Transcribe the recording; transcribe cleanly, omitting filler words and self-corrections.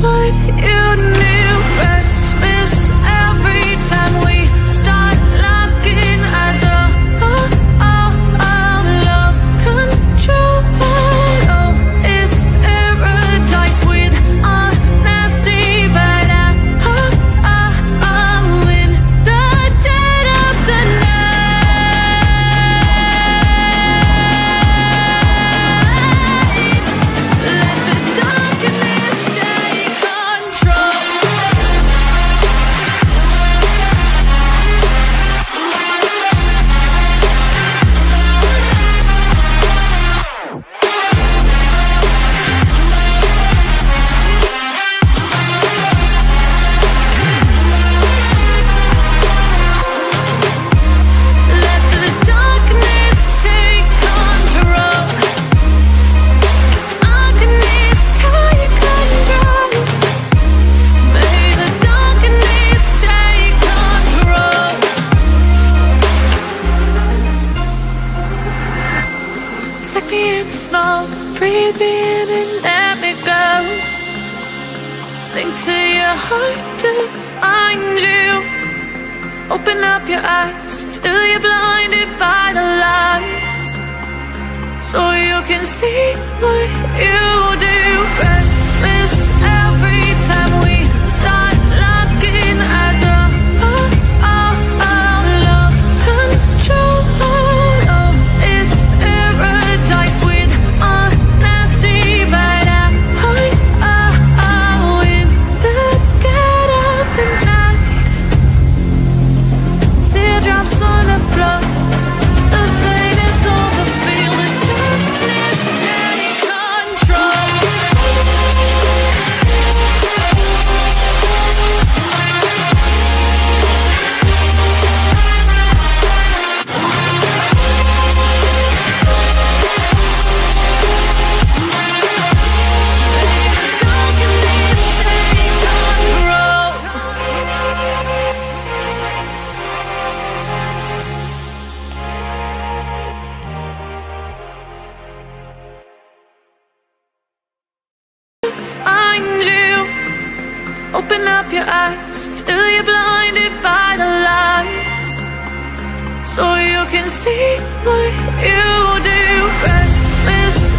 what you knew. Restless every time we start locking eyes. Lost control. Oh, it's paradise with honesty, but I'm in the dead of the night. Let the darkness take control. Let the darkness take control. Darkness take control. May the darkness take control. Take me in the smoke, breathe me in and let me go. Sink to your heart to find you. Open up your eyes till you're blinded by the lies, so you can see what you do. Restless every time we start locking eyes. Lost control. Oh, it's paradise with honesty, but I'm in the dead of the night. Teardrops on the floor. The pain is over. Feel the darkness take control. Find you. Open up your eyes till you're blinded by the lies, so you can see what you do. Restless